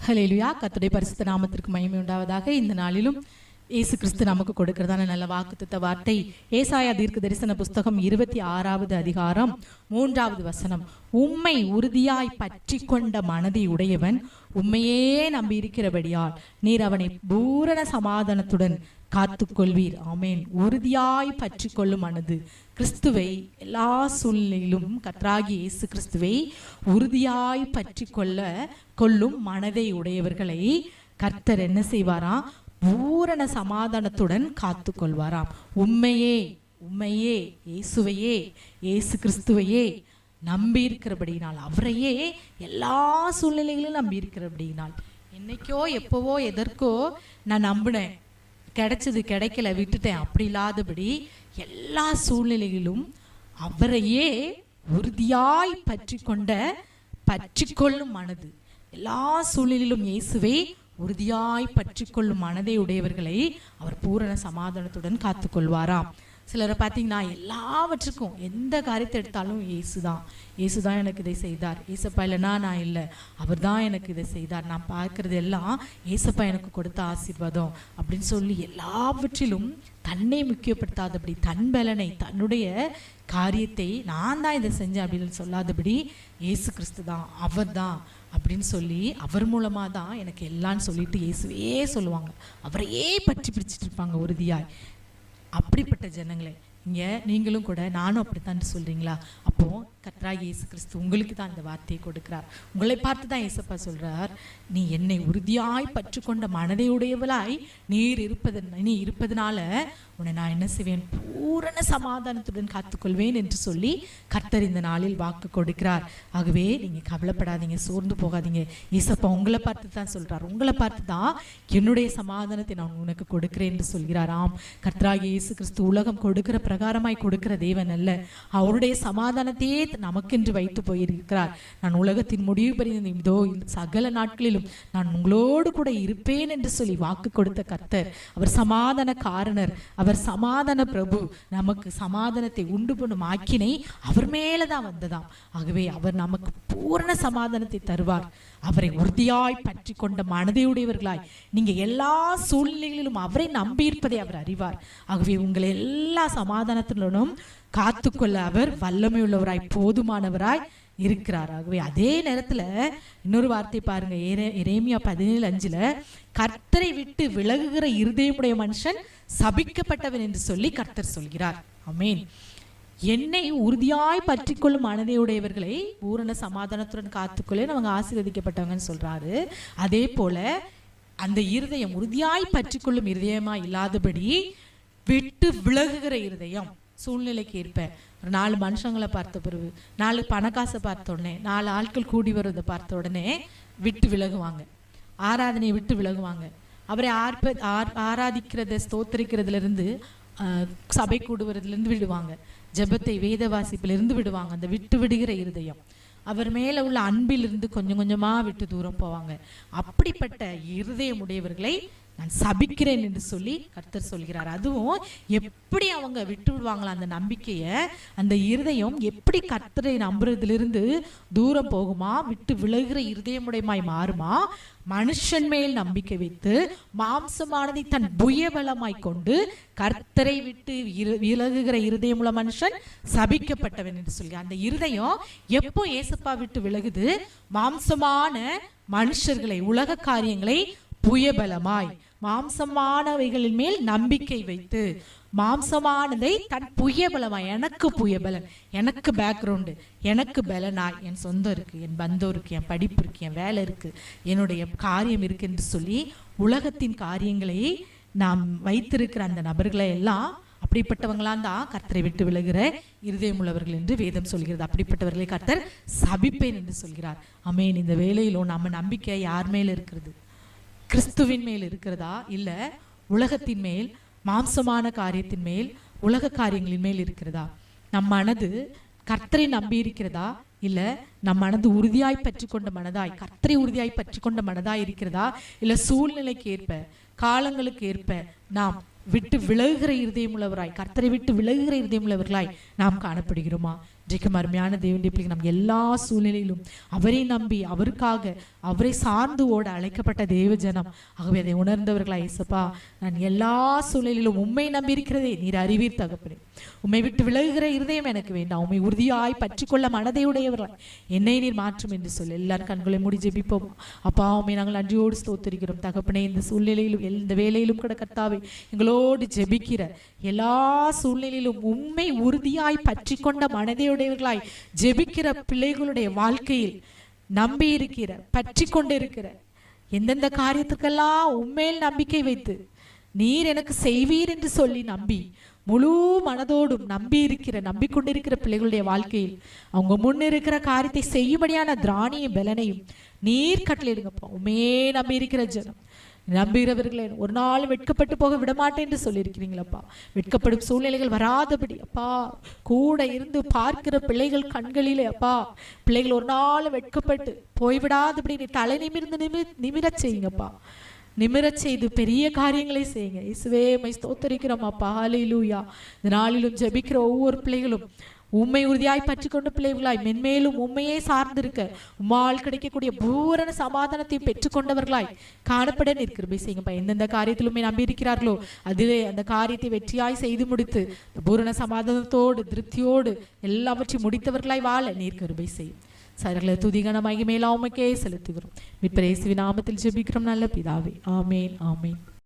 ஹல்லேலூயா. கர்த்தருடைய பரிசுத்த நாமத்திற்கு மகிமை உண்டாவதாக. இந்த நாளிலும் இயேசு கிறிஸ்து நமக்கு கொடுக்கிறதான நல்ல வாக்குத்தத்த வார்த்தை ஏசாயா தீர்க்க தரிசன புஸ்தகம் 26வது அதிகாரம் 3வது வசனம். உம்மை உறுதியாய் பற்றி கொண்ட மனதை உடையவன் உம்மையே நம்பி இருக்கிறபடியால் நீர் அவனை பூரண சமாதானத்துடன் காத்துக்கொள்வீர். ஆமேன். உறுதியாய் பற்றி கொள்ளும் மனது கிறிஸ்துவை எல்லா சூழ்நிலையிலும் கர்த்தராகிய இயேசு கிறிஸ்துவை உறுதியாய் பற்றி கொள்ளும் மனதை உடையவர்களை கர்த்தர் என்ன செய்வாராம்? பூரண சமாதானத்துடன் காத்து கொள்வாராம். உண்மையே இயேசுவையே இயேசு கிறிஸ்துவையே நம்பி இருக்கிறபடினால், அவரையே எல்லா சூழ்நிலைகளிலும் நம்பி இருக்கிறபடினால், என்னைக்கோ எப்பவோ எதற்கோ நான் நம்பினேன், கிடைச்சது கிடைக்கல விட்டுட்டேன், அப்படி இல்லாதபடி எல்லா சூழ்நிலைகளிலும் அவரையே உறுதியாய் பற்றி கொள்ளும் மனது, எல்லா சூழ்நிலையிலும் இயேசுவை உறுதியாய் பற்றி கொள்ளும் மனதை உடையவர்களை அவர் பூரண சமாதானத்துடன் காத்து கொள்வாராம். சிலரை பார்த்தீங்கன்னா எல்லாவற்றுக்கும் எந்த காரியத்தை எடுத்தாலும் இயேசுதான் எனக்கு இதை செய்தார், ஏசப்பா இல்லைனா நான் இல்லை, அவர் தான் எனக்கு இதை செய்தார், நான் பார்க்கறது எல்லாம் ஏசப்பா எனக்கு கொடுத்த ஆசீர்வாதம் அப்படின்னு சொல்லி எல்லாவற்றிலும் தன்னை முக்கியப்படுத்தாதபடி, தன் பலனை, தன்னுடைய காரியத்தை நான் தான் இதை செஞ்சேன் அப்படின்னு சொல்லாதபடி இயேசு கிறிஸ்து தான், அவர் தான் அப்படின்னு சொல்லி அவர் மூலமாக தான் எனக்கு எல்லான்னு சொல்லிட்டு இயேசுவே சொல்லுவாங்க, அவரையே பற்றி பிடிச்சிட்டு இருப்பாங்க உறுதியாய். அப்படிப்பட்ட ஜனங்களே இங்கே நீங்களும் கூட நானும் அப்படித்தான் சொல்கிறீங்களா? அப்போது கர்த்தராகிய இயேசு கிறிஸ்து உங்களுக்கு தான் இந்த வார்த்தையை கொடுக்கிறார். உங்களை பார்த்து தான் இயேசப்பா சொல்கிறார், நீ என்னை உறுதியாய் பற்றி கொண்ட மனதையுடையவளாய் நீ இருப்பதனால உன்னை நான் என்ன செய்வேன்? பூரண சமாதானத்துடன் காத்துக்கொள்வேன் என்று சொல்லி கர்த்தர் இந்த நாளில் வாக்கு கொடுக்கிறார். ஆகவே நீங்கள் கவலைப்படாதீங்க, சோர்ந்து போகாதீங்க. இயேசப்பா உங்களை பார்த்து தான் சொல்கிறார், உங்களை பார்த்து தான் என்னுடைய சமாதானத்தை நான் உனக்கு கொடுக்கிறேன் என்று சொல்கிறார். ஆம், கர்த்தராகிய இயேசு கிறிஸ்து உலகம் கொடுக்கிற பிரகாரமாய் கொடுக்கிற தேவன் அல்ல, அவருடைய சமாதானத்தையே நமக்கென்று வைத்து போயிருக்கிறார். நான் உலகத்தின் முடிவு பறிந்த இதோ சகல நாட்களிலும் நான் உங்களோடு கூட இருப்பேன் என்று சொல்லி வாக்கு கொடுத்த கர்த்தர், அவர் சமாதான காரணர், அவர் சமாதான பிரபு. நமக்கு சமாதானத்தை உண்டு பண்ணும் ஆக்கினை அவர் மேலதான் வந்ததாம். ஆகவே அவர் நமக்கு பூரண சமாதானத்தை தருவார். அவரை உறுதியாய் பற்றி கொண்ட மனதையுடையவர்களாய் நீங்க எல்லா சூழ்நிலைகளிலும் அவரை நம்பி இருப்பதை அவர் அறிவார். ஆகவே உங்களை எல்லா சமாதானத்துடனும் காத்துக்கொள்ள அவர் வல்லமை உள்ளவராய் போதுமானவராய் இருக்கிறார். ஆகவே அதே நேரத்துல இன்னொரு வார்த்தை பாருங்க, எரேமியா 17:5 கர்த்தரை விட்டு விலகுகிற இருதயமுடைய மனுஷன் சபிக்கப்பட்டவன் என்று சொல்லி கர்த்தர் சொல்கிறார். ஆமென். என்னை உறுதியாய் பற்றி கொள்ளும் மனதையுடையவர்களை பூரண சமாதானத்துடன் காத்துக்கொள்ள அவங்க ஆசீர்வதிக்கப்பட்டவங்கன்னு சொல்றாரு. அதே போல அந்த இருதயம் உறுதியாய் பற்றி கொள்ளும் இருதயமா இல்லாதபடி விட்டு விலகுகிற இருதயம், சூழ்நிலைக்கு ஏற்ப ஒரு 4 மனுஷங்களை பார்த்த பிறகு, 4 பணக்காசை பார்த்த உடனே, 4 ஆட்கள் கூடி வருவதை பார்த்த உடனே விட்டு விலகுவாங்க, ஆராதனையை விட்டு விலகுவாங்க, அவரை ஆராதிக்கிறத ஸ்தோத்தரிக்கிறதுல இருந்து சபை கூடுவதுல இருந்து விடுவாங்க, ஜெபத்தை வேத வாசிப்பிலிருந்து விடுவாங்க. அந்த விட்டு விடுகிற இருதயம், அவர் மேல உள்ள அன்பிலிருந்து கொஞ்சம் கொஞ்சமா விட்டு தூரம் போவாங்க. அப்படிப்பட்ட இருதயம் உடையவர்களை நான் சபிக்கிறேன் என்று சொல்லி கர்த்தர் சொல்கிறார். அதுவும் எப்படி அவங்க விட்டு விடுவாங்களா அந்த நம்பிக்கையை, அந்த இருதயம் எப்படி கர்த்தரை நம்புறதிலிருந்து தூரம் போகுமா, விட்டு விலகுகிற இருதயமுடையமாய் மாறுமா, மனுஷன் மேல் நம்பிக்கை வைத்து மாம்சமானதை தன் புயபலமாய் கொண்டு கர்த்தரை விட்டு விலகுகிற இருதயமுள்ள மனுஷன் சபிக்கப்பட்டவன் என்று சொல்லி, அந்த இருதயம் எப்போ ஏசப்பா விட்டு விலகுது? மாம்சமான மனுஷர்களை, உலக காரியங்களை புயபலமாய் மாம்சமானவைகளின் மேல் நம்பிக்கை வைத்து, மாம்சமானதை தன் புயபலமாய், எனக்கு புயபலன், எனக்கு பேக்ரவுண்டு, எனக்கு பலனாய், என் சொந்தம் இருக்கு, என் பந்தம் இருக்கு, என் படிப்பு இருக்கு, என் வேலை இருக்கு, என்னுடைய காரியம் இருக்கு என்று சொல்லி உலகத்தின் காரியங்களை நாம் வைத்திருக்கிற அந்த நபர்களை எல்லாம் அப்படிப்பட்டவங்களாம் தான் கர்த்தரை விட்டு விலகுகிற இருதயம் உள்ளவர்கள் என்று வேதம் சொல்கிறது. அப்படிப்பட்டவர்களை கர்த்தர் சபிப்பேன் என்று சொல்கிறார். ஆமென். இந்த வேளையிலும் நம்ம நம்பிக்கை யார் மேல் இருக்கிறது? கிறிஸ்துவின் மேல் இருக்கிறதா, இல்ல உலகத்தின் மேல், மாம்சமான காரியத்தின் மேல், உலக காரியங்களின் மேல் இருக்கிறதா? நம் மனது கர்த்தரை நம்பி இருக்கிறதா, இல்ல நம் மனது உறுதியாய் பற்றி கொண்ட மனதாய், கர்த்தரை உறுதியாய் பற்றி கொண்ட மனதாய் இருக்கிறதா, இல்ல சூழ்நிலைக்கு ஏற்ப, காலங்களுக்கு ஏற்ப நாம் விட்டு விலகுகிற இருதயம் உள்ளவராய், கர்த்தரை விட்டு விலகுகிற இருதயம் உள்ளவர்களாய் நாம் காணப்படுகிறோமா? இன்றைக்கு அருமையான தேவனுடைய பிள்ளைகள் நம் எல்லா சூழ்நிலையிலும் அவரை நம்பி அவருக்காக அவரை சார்ந்து ஓட அழைக்கப்பட்ட தேவ ஜனம். ஆகவே அதை உணர்ந்தவர்களா, இயேசப்பா நான் எல்லா சூழ்நிலையிலும் உம்மை நம்பி இருக்கிறதே நீர் அறிவீர் தகப்பனே. உம்மை விட்டு விலகுகிற இருதயம் எனக்கு வேண்டாம், உம்மை உறுதியாய் பற்றிக்கொள்ள மனதையுடையவர்களாய் என்னை நீர் மாற்றும் என்று சொல்லி எல்லாரும் கண்களை மூடி ஜெபிப்போம். அப்பா உம்மை நாங்கள் நன்றியோடு ஸ்தோத்திரிக்கிறோம் தகப்பனே. இந்த சூழ்நிலையிலும் இந்த வேலையிலும் கூட கர்த்தாவே எங்களோடு ஜெபிக்கிற எல்லா சூழ்நிலையிலும் உம்மை உறுதியாய் பற்றி கொண்ட மனதையுடையவர்களாய் ஜெபிக்கிற பிள்ளைகளுடைய வாழ்க்கையில் நம்பி இருக்கிற பற்றி கொண்டு இருக்கிற எந்தெந்த காரியத்துக்கெல்லாம் உண்மையில் நம்பிக்கை வைத்து நீர் எனக்கு செய்வீர் என்று சொல்லி நம்பி முழு மனதோடும் நம்பிக்கொண்டிருக்கிற பிள்ளைகளுடைய வாழ்க்கையில் அவங்க முன்னிருக்கிற காரியத்தை செய்யும்படியான திராணியும் பலனையும் நீர் கட்டளையிடுங்கப்பா. உண்மையே நம்பி இருக்கிற ஜனம், நம்புகிறவர்களே ஒரு நாள் வெட்கப்பட்டு போக விடமாட்டேன் என்று சொல்லியிருக்கிறீங்களப்பா. வெட்கப்படும் சூழ்நிலைகள் வராதபடி அப்பா கூட இருந்து பார்க்கிற பிள்ளைகள் கண்களிலே அப்பா பிள்ளைகள் ஒரு நாள் வெட்கப்பட்டு போய்விடாதபடி நீ தலை நிமிரச் செய்யுங்கப்பா. நிமிரச் செய்து பெரிய காரியங்களை செய்யுங்க. இயேசுவே உம்மை ஸ்தோத்திரிக்கிறோம் அப்பா. ஹல்லேலூயா. இந்த நாளிலும் ஜெபிக்கிற ஒவ்வொரு பிள்ளைகளும் உண்மை உறுதியாய் பற்றி கொண்ட பிள்ளைகளாய் மென்மேலும் உண்மையே சார்ந்திருக்க உம்மால் கிடைக்கக்கூடிய பூரண சமாதானத்தை பெற்றுக்கொண்டவர்களாய் காணப்பட நிற்கிற செய்யுங்கப்பா. எந்தெந்த காரியத்திலுமே நம்பி இருக்கிறார்களோ அதிலே அந்த காரியத்தை வெற்றியாய் செய்து முடித்து பூரண சமாதானத்தோடு திருப்தியோடு எல்லாவற்றையும் முடித்தவர்களாய் வாழ நீர் கிருபை செய்யும். சகல துதிகன மகிமையெல்லாம் உமக்கே செலுத்துகிறோம். மீட்பர் இயேசுவின் நாமத்தில் ஜெபிக்கிறோம் நல்ல பிதாவே. ஆமேன் ஆமேன்.